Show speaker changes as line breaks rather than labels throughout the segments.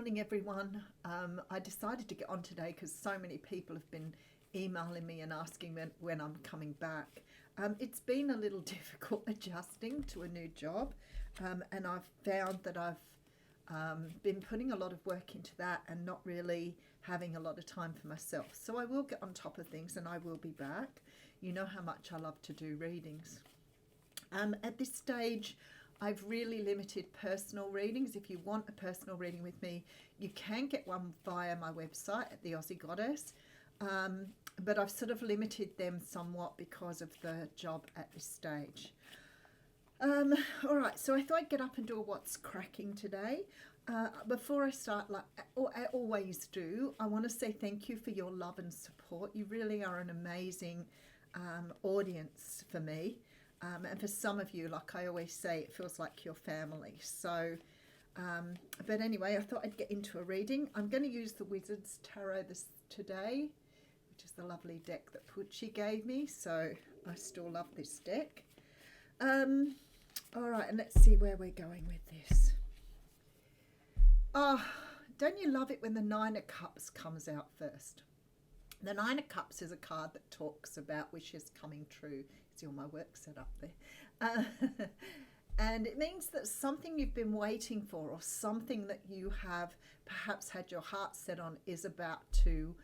morning, everyone. I decided to get on today because so many people have been emailing me and asking when I'm coming back. It's been a little difficult adjusting to a new job, and I've found that I've been putting a lot of work into that and not really having a lot of time for myself. So I will get on top of things and I will be back. You know how much I love to do readings. At this stage, I've really limited personal readings. If you want a personal reading with me, you can get one via my website at the Aussie Goddess. But I've sort of limited them somewhat because of the job at this stage. All right, so I thought I'd get up and do a what's cracking today. Before I start, like I always do, I want to say thank you for your love and support. You really are an amazing audience for me. And for some of you, like I always say, it feels like your family. So, but anyway, I thought I'd get into a reading. I'm going to use the Wizard's Tarot today, which is the lovely deck that Pucci gave me. So I still love this deck. All right, and let's see where we're going with this. Oh, don't you love it when the Nine of Cups comes out first? The Nine of Cups is a card that talks about wishes coming true. See all my work set up there. And it means that something you've been waiting for or something that you have perhaps had your heart set on is about to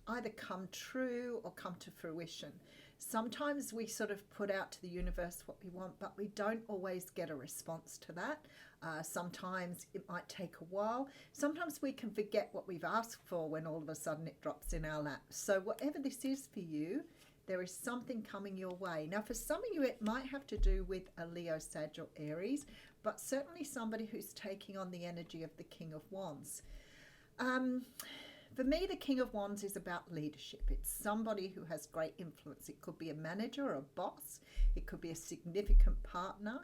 either come true or come to fruition. Sometimes we sort of put out to the universe what we want, but we don't always get a response to that. Sometimes it might take a while. Sometimes we can forget what we've asked for when all of a sudden it drops in our lap. So whatever this is for you, there is something coming your way. Now, for some of you, it might have to do with a Leo, Sag, or Aries, but certainly somebody who's taking on the energy of the King of Wands. For me, the King of Wands is about leadership. It's somebody who has great influence. It could be a manager or a boss. It could be a significant partner.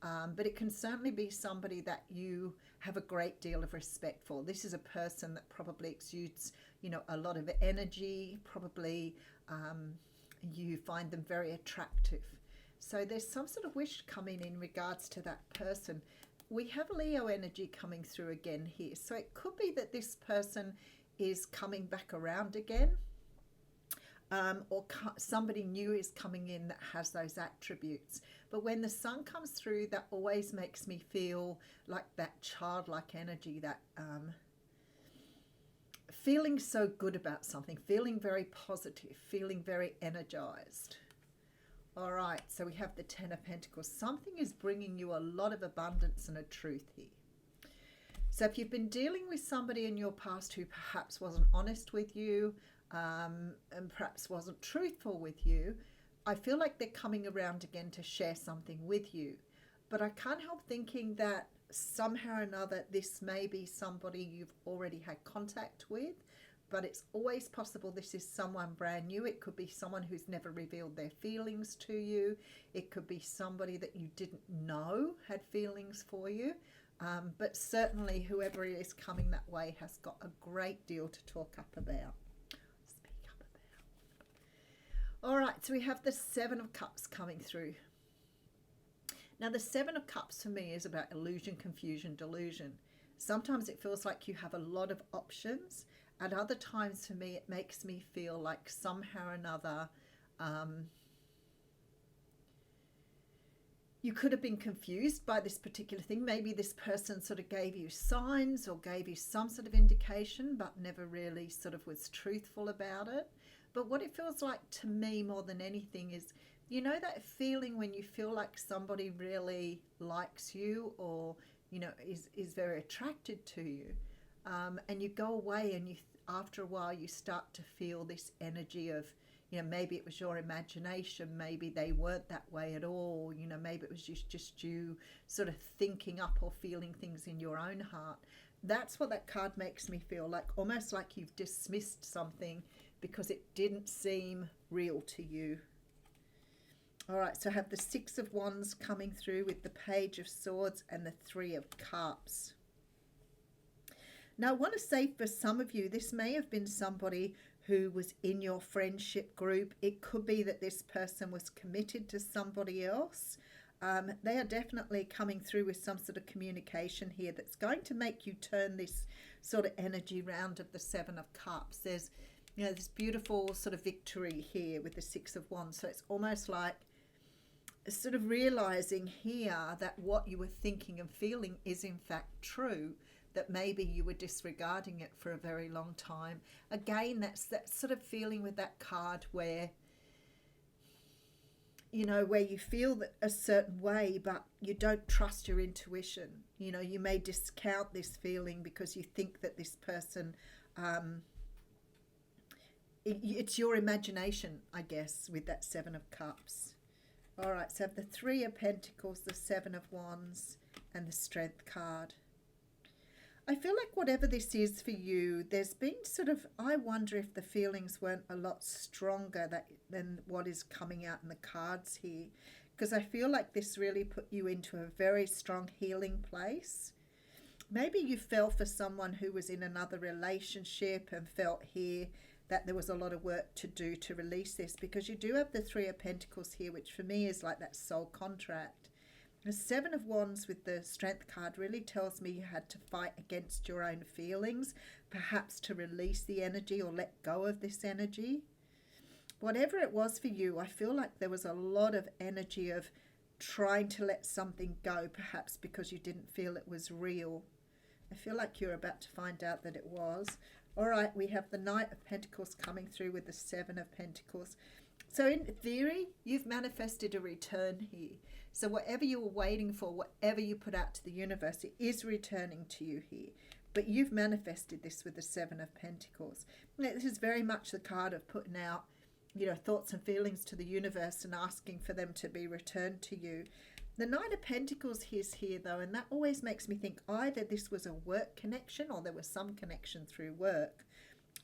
But it can certainly be somebody that you have a great deal of respect for. This is a person that probably exudes, a lot of energy. Probably you find them very attractive. So there's some sort of wish coming in regards to that person. We have Leo energy coming through again here. So it could be that this person is coming back around again, or somebody new is coming in that has those attributes. But when the sun comes through, that always makes me feel like that childlike energy, that feeling so good about something, feeling very positive, feeling very energized. All right, so we have the Ten of Pentacles. Something is bringing you a lot of abundance and a truth here. So if you've been dealing with somebody in your past who perhaps wasn't honest with you, and perhaps wasn't truthful with you, I feel like they're coming around again to share something with you. But I can't help thinking that somehow or another this may be somebody you've already had contact with, but it's always possible this is someone brand new. It could be someone who's never revealed their feelings to you. It could be somebody that you didn't know had feelings for you. But certainly whoever is coming that way has got a great deal to talk up about. Speak up about. All right, so we have the Seven of Cups coming through. Now the Seven of Cups for me is about illusion, confusion, delusion. Sometimes it feels like you have a lot of options. At other times for me, it makes me feel like somehow or another you could have been confused by this particular thing. Maybe this person sort of gave you signs or gave you some sort of indication, but never really sort of was truthful about it. But what it feels like to me more than anything is, that feeling when you feel like somebody really likes you or, is very attracted to you. And you go away and after a while you start to feel this energy of, maybe it was your imagination, maybe they weren't that way at all, maybe it was just you sort of thinking up or feeling things in your own heart. That's what that card makes me feel like, almost like you've dismissed something because it didn't seem real to you. All right, so I have the Six of Wands coming through with the Page of Swords and the Three of Cups. Now, I want to say for some of you, this may have been somebody who was in your friendship group. It could be that this person was committed to somebody else. They are definitely coming through with some sort of communication here that's going to make you turn this sort of energy round of the Seven of Cups. There's, you know, this beautiful sort of victory here with the Six of Wands. So it's almost like sort of realizing here that what you were thinking and feeling is in fact true, that maybe you were disregarding it for a very long time. Again, that's that sort of feeling with that card where, you know, where you feel that a certain way, but you don't trust your intuition. You know, you may discount this feeling because you think that this person, it's your imagination, I guess, with that Seven of Cups. All right, so the Three of Pentacles, the Seven of Wands, and the Strength card. I feel like whatever this is for you, there's been sort of, I wonder if the feelings weren't a lot stronger than what is coming out in the cards here. Because I feel like this really put you into a very strong healing place. Maybe you fell for someone who was in another relationship and felt here that there was a lot of work to do to release this, because you do have the Three of Pentacles here, which for me is like that soul contract. The Seven of Wands with the Strength card really tells me you had to fight against your own feelings, perhaps to release the energy or let go of this energy. Whatever it was for you, I feel like there was a lot of energy of trying to let something go, perhaps because you didn't feel it was real. I feel like you're about to find out that it was. All right, we have the Knight of Pentacles coming through with the Seven of Pentacles. So in theory, you've manifested a return here. So whatever you were waiting for, whatever you put out to the universe, it is returning to you here. But you've manifested this with the Seven of Pentacles. This is very much the card of putting out, you know, thoughts and feelings to the universe and asking for them to be returned to you. The Knight of Pentacles is here though, and that always makes me think either this was a work connection or there was some connection through work,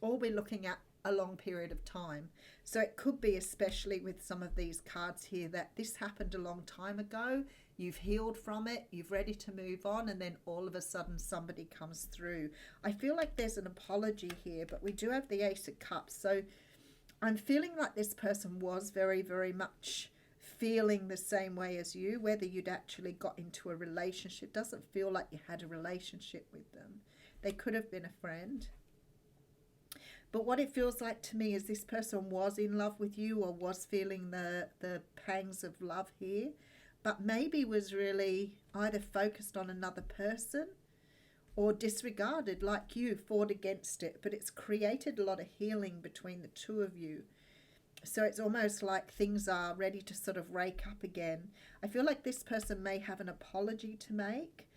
or we're looking at a long period of time. So it could be, especially with some of these cards here, that this happened a long time ago, you've healed from it, you're ready to move on, and then all of a sudden somebody comes through. I feel like there's an apology here, but we do have the Ace of Cups. So I'm feeling like this person was very, very much feeling the same way as you, whether you'd actually got into a relationship. Doesn't feel like you had a relationship with them. They could have been a friend. But what it feels like to me is this person was in love with you or was feeling the pangs of love here, but maybe was really either focused on another person or disregarded, like you, fought against it. But it's created a lot of healing between the two of you. So it's almost like things are ready to sort of rake up again. I feel like this person may have an apology to make.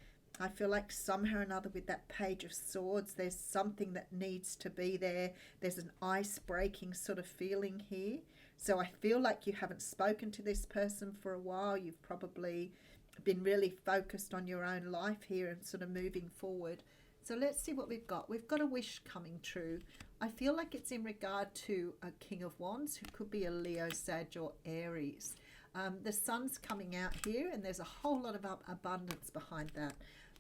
I feel like somehow or another with that Page of Swords, there's something that needs to be there. There's an ice-breaking sort of feeling here. So I feel like you haven't spoken to this person for a while. You've probably been really focused on your own life here and sort of moving forward. So let's see what we've got. We've got a wish coming true. I feel like it's in regard to a King of Wands, who could be a Leo, Sag, or Aries. The sun's coming out here, and there's a whole lot of abundance behind that.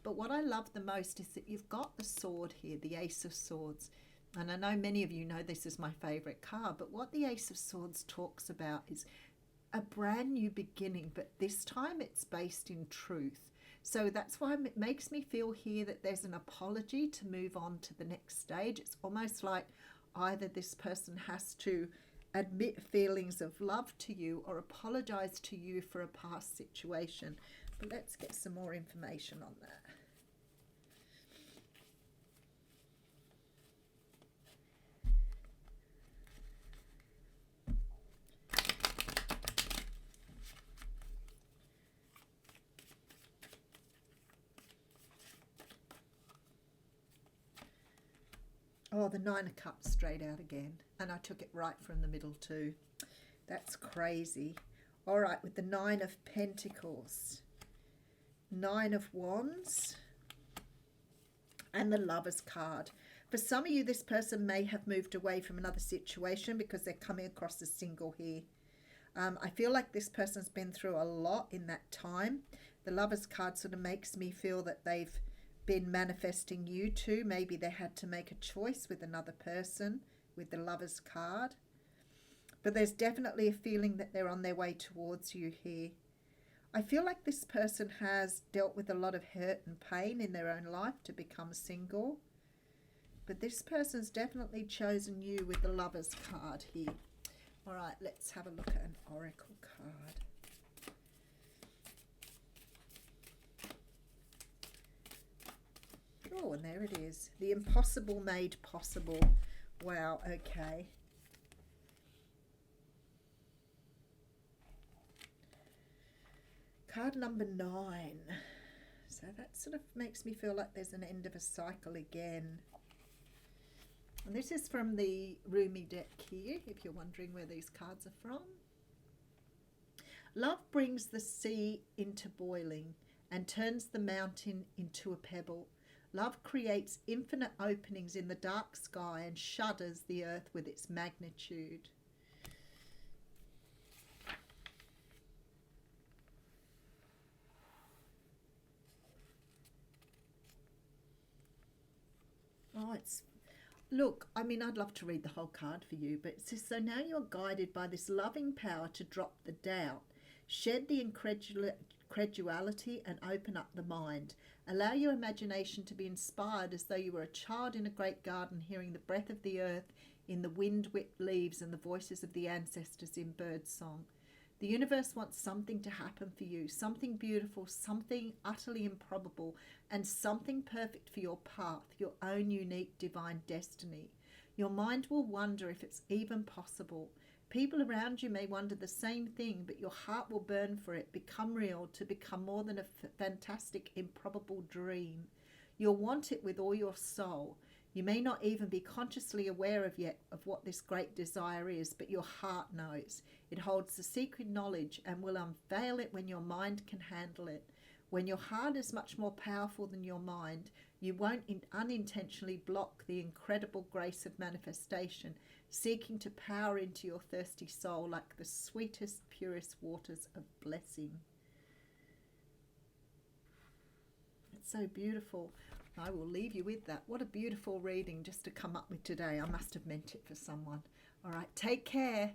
But what I love the most is that you've got the sword here, the Ace of Swords. And I know many of you know this is my favourite card, but what the Ace of Swords talks about is a brand new beginning, but this time it's based in truth. So that's why it makes me feel here that there's an apology to move on to the next stage. It's almost like either this person has to admit feelings of love to you or apologize to you for a past situation. But let's get some more information on that. Oh, the Nine of Cups straight out again. And I took it right from the middle too. That's crazy. All right, with the Nine of Pentacles, Nine of Wands, and the Lover's card. For some of you, this person may have moved away from another situation because they're coming across as single here. I feel like this person's been through a lot in that time. The Lover's card sort of makes me feel that they've been manifesting you too. Maybe they had to make a choice with another person with the Lover's card. But there's definitely a feeling that they're on their way towards you here. I feel like this person has dealt with a lot of hurt and pain in their own life to become single. But this person's definitely chosen you with the Lovers card here. All right, let's have a look at an Oracle card. Oh, and there it is. The impossible made possible. Wow, okay. Card number 9. So that sort of makes me feel like there's an end of a cycle again. And this is from the Rumi deck here, if you're wondering where these cards are from. Love brings the sea into boiling and turns the mountain into a pebble. Love creates infinite openings in the dark sky and shudders the earth with its magnitude. Oh, look, I mean, I'd love to read the whole card for you, but it says, so now you're guided by this loving power to drop the doubt, shed the incredulity and open up the mind. Allow your imagination to be inspired as though you were a child in a great garden, hearing the breath of the earth in the wind-whipped leaves and the voices of the ancestors in bird song. The universe wants something to happen for you, something beautiful, something utterly improbable, and something perfect for your path, your own unique divine destiny. Your mind will wonder if it's even possible. People around you may wonder the same thing, but your heart will burn for it, become real, to become more than a fantastic, improbable dream. You'll want it with all your soul. You may not even be consciously aware yet of what this great desire is, but your heart knows. It holds the secret knowledge and will unveil it when your mind can handle it. When your heart is much more powerful than your mind, you won't unintentionally block the incredible grace of manifestation, seeking to power into your thirsty soul like the sweetest, purest waters of blessing. It's so beautiful. I will leave you with that. What a beautiful reading just to come up with today. I must have meant it for someone. All right, take care.